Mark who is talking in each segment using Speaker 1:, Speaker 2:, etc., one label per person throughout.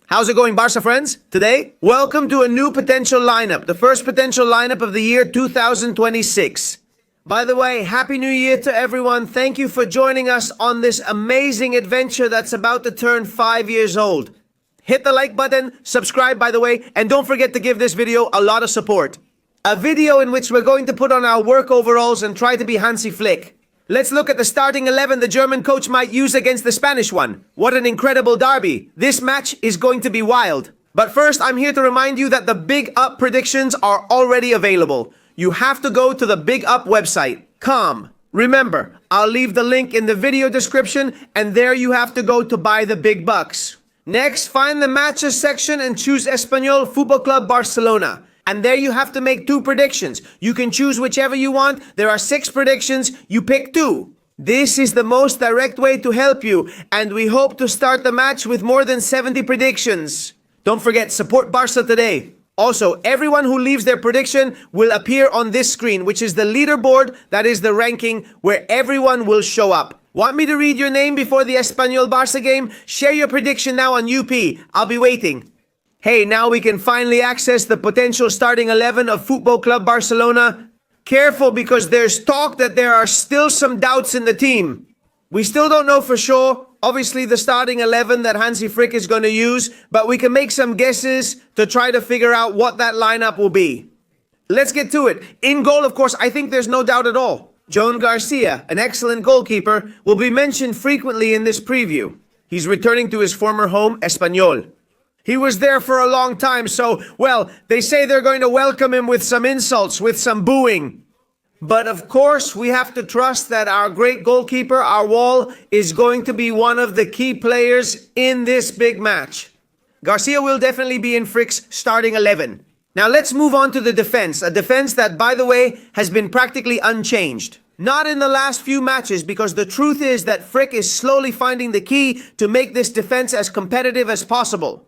Speaker 1: How's it going, Barca friends? Today, welcome to a new potential lineup, the first potential lineup of the year 2026. By the way, Happy New Year to everyone. Thank you for joining us on this amazing adventure that's about to turn 5 years old. Hit the like button, subscribe by the way, and don't forget to give this video a lot of support. A video in which we're going to put on our work overalls and try to be Hansi Flick. Let's look at the starting 11 the German coach might use against the Spanish one. What an incredible derby. This match is going to be wild. But first, I'm here to remind you that the Big Up predictions are already available. You have to go to the Big Up website. Come. Remember, I'll leave the link in the video description, and there you have to go to buy the big bucks. Next, find the matches section and choose Espanyol Football Club Barcelona. And there you have to make 2 predictions. You can choose whichever you want. There are 6 predictions. You pick 2. This is the most direct way to help you. And we hope to start the match with more than 70 predictions. Don't forget, support Barca today. Also, everyone who leaves their prediction will appear on this screen, which is the leaderboard, that is the ranking, where everyone will show up. Want me to read your name before the Espanyol Barca game? Share your prediction now on UP. I'll be waiting. Hey, now we can finally access the potential starting 11 of Football Club Barcelona. Careful, because there's talk that there are still some doubts in the team. We still don't know for sure, obviously, the starting 11 that Hansi Flick is going to use, but we can make some guesses to try to figure out what that lineup will be. Let's get to it. In goal, of course, I think there's no doubt at all. Joan Garcia, an excellent goalkeeper, will be mentioned frequently in this preview. He's returning to his former home, Espanyol. He was there for a long time, so, well, they say they're going to welcome him with some insults, with some booing. But of course, we have to trust that our great goalkeeper, our wall, is going to be one of the key players in this big match. Garcia will definitely be in Frick's starting 11. Now let's move on to the defense, a defense that, by the way, has been practically unchanged. Not in the last few matches, because the truth is that Flick is slowly finding the key to make this defense as competitive as possible.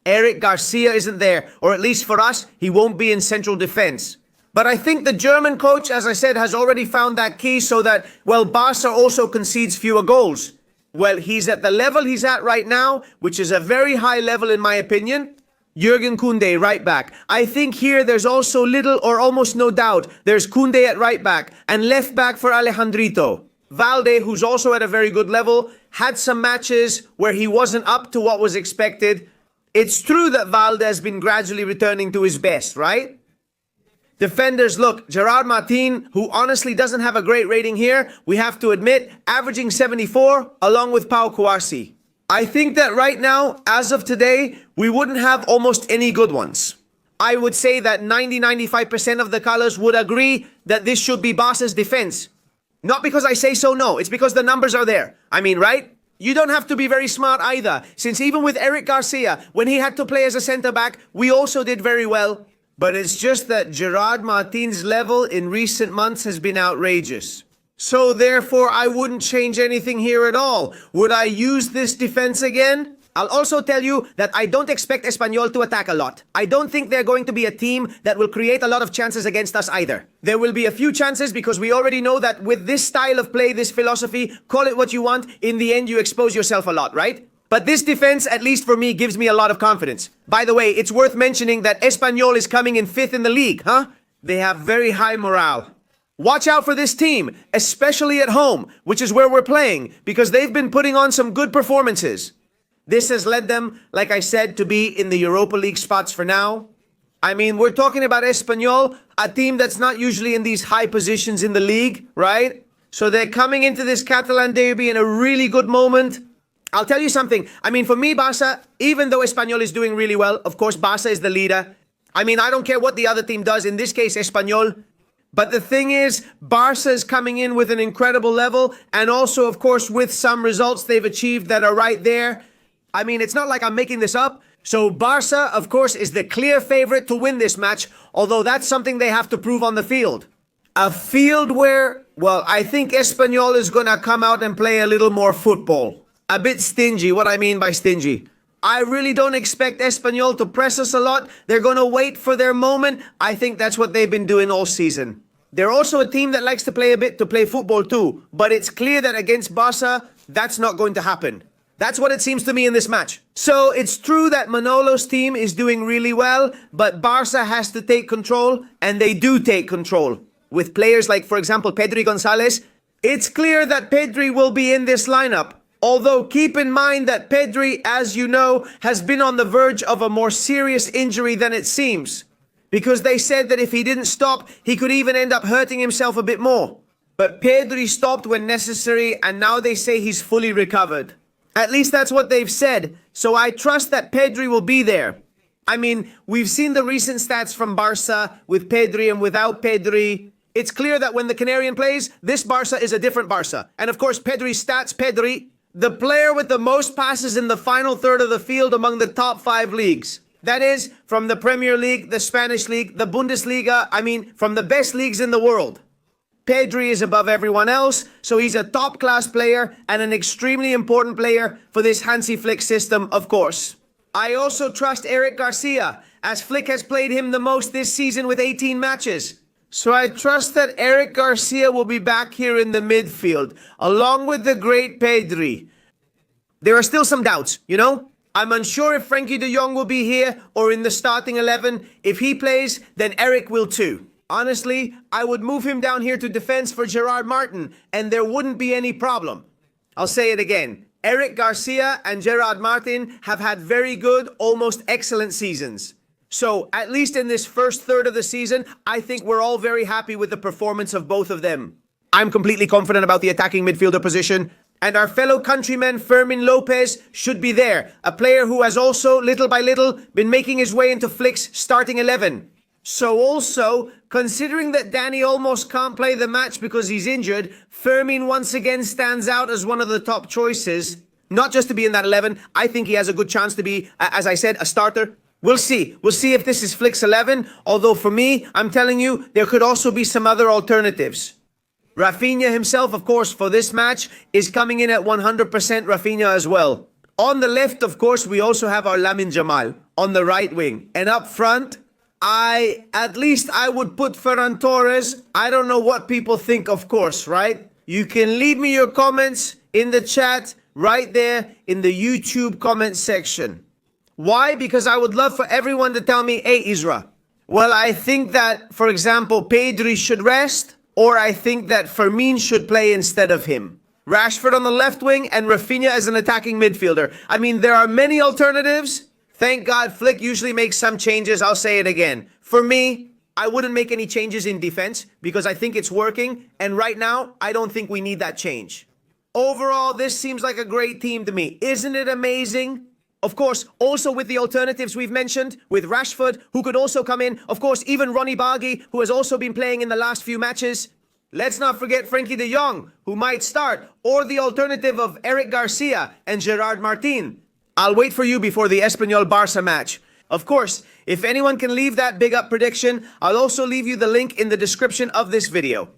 Speaker 1: Eric Garcia isn't there, or at least for us, he won't be in central defense. But I think the German coach, as I said, has already found that key so that, well, Barca also concedes fewer goals. Well, he's at the level he's at right now, which is a very high level in my opinion. Jurgen Koundé, right back. I think here there's also little or almost no doubt. There's Koundé at right back, and left back for Alejandrito. Valde, who's also at a very good level, had some matches where he wasn't up to what was expected. It's true that Valde has been gradually returning to his best, right? Defenders, look, Gerard Martin, who honestly doesn't have a great rating here, we have to admit, averaging 74, along with Pau Kouassi. I think that right now, as of today, we wouldn't have almost any good ones. I would say that 90-95% of the colors would agree that this should be Barca's defense. Not because I say so, no, it's because the numbers are there. I mean, right? You don't have to be very smart either, since even with Eric Garcia, when he had to play as a centre-back, we also did very well. But it's just that Gerard Martin's level in recent months has been outrageous. So therefore, I wouldn't change anything here at all. Would I use this defense again? I'll also tell you that I don't expect Espanyol to attack a lot. I don't think they're going to be a team that will create a lot of chances against us either. There will be a few chances because we already know that with this style of play, this philosophy, call it what you want, in the end you expose yourself a lot, right? But this defense, at least for me, gives me a lot of confidence. By the way, it's worth mentioning that Espanyol is coming in 5th in the league, huh? They have very high morale. Watch out for this team, especially at home, which is where we're playing, because they've been putting on some good performances. This has led them, like I said, to be in the Europa League spots for now. I mean, we're talking about Espanyol, a team that's not usually in these high positions in the league, right? So they're coming into this Catalan derby in a really good moment. I'll tell you something. I mean, for me, Barca, even though Espanyol is doing really well, of course, Barca is the leader. I mean, I don't care what the other team does, in this case, Espanyol. But the thing is, Barca is coming in with an incredible level, and also, of course, with some results they've achieved that are right there. I mean, it's not like I'm making this up. So Barca, of course, is the clear favorite to win this match, although that's something they have to prove on the field. A field where, well, I think Espanyol is going to come out and play a little more football. A bit stingy, what I mean by stingy. I really don't expect Espanyol to press us a lot. They're going to wait for their moment. I think that's what they've been doing all season. They're also a team that likes to play a bit, to play football too. But it's clear that against Barca, that's not going to happen. That's what it seems to me in this match. So it's true that Manolo's team is doing really well, but Barca has to take control, and they do take control. With players like, for example, Pedri Gonzalez, it's clear that Pedri will be in this lineup. Although keep in mind that Pedri, as you know, has been on the verge of a more serious injury than it seems. Because they said that if he didn't stop, he could even end up hurting himself a bit more. But Pedri stopped when necessary, and now they say he's fully recovered. At least that's what they've said, so I trust that Pedri will be there. I mean, we've seen the recent stats from Barca with Pedri and without Pedri. It's clear that when the Canarian plays, this Barca is a different Barca. And of course, Pedri's stats, Pedri, the player with the most passes in the final third of the field among the top 5 leagues. That is, from the Premier League, the Spanish League, the Bundesliga, from the best leagues in the world. Pedri is above everyone else, so he's a top-class player and an extremely important player for this Hansi Flick system, of course. I also trust Eric Garcia, as Flick has played him the most this season with 18 matches. So I trust that Eric Garcia will be back here in the midfield, along with the great Pedri. There are still some doubts, you know? I'm unsure if Frenkie de Jong will be here or in the starting 11. If he plays, then Eric will too. Honestly, I would move him down here to defense for Gerard Martin, and there wouldn't be any problem. I'll say it again. Eric Garcia and Gerard Martin have had very good, almost excellent seasons. So, at least in this first third of the season, I think we're all very happy with the performance of both of them. I'm completely confident about the attacking midfielder position, and our fellow countryman Fermin Lopez should be there, a player who has also, little by little, been making his way into Flick's starting 11. So also, considering that Danny almost can't play the match because he's injured, Fermin once again stands out as one of the top choices. Not just to be in that 11, I think he has a good chance to be, as I said, a starter. We'll see. We'll see if this is Flick's 11, although for me, I'm telling you, there could also be some other alternatives. Rafinha himself, of course, for this match, is coming in at 100% Rafinha as well. On the left, of course, we also have our Lamine Jamal on the right wing. And up front, at least I would put Ferran Torres. I don't know what people think, of course, right? You can leave me your comments in the chat right there in the YouTube comment section. Why? Because I would love for everyone to tell me, hey, Isra, well, I think that, for example, Pedri should rest, or I think that Fermin should play instead of him. Rashford on the left wing and Rafinha as an attacking midfielder. I mean, there are many alternatives. Thank God Flick usually makes some changes. I'll say it again. For me, I wouldn't make any changes in defense because I think it's working. And right now, I don't think we need that change. Overall, this seems like a great team to me. Isn't it amazing? Of course, also with the alternatives we've mentioned, with Rashford, who could also come in. Of course, even Ronnie Bargi, who has also been playing in the last few matches. Let's not forget Frenkie de Jong, who might start, or the alternative of Eric Garcia and Gerard Martin. I'll wait for you before the Espanyol Barca match. Of course, if anyone can leave that big up prediction, I'll also leave you the link in the description of this video.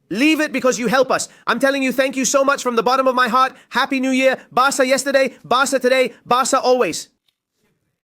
Speaker 1: Leave it because you help us. I'm telling you, thank you so much from the bottom of my heart. Happy New Year. Barca yesterday, Barca today, Barca always.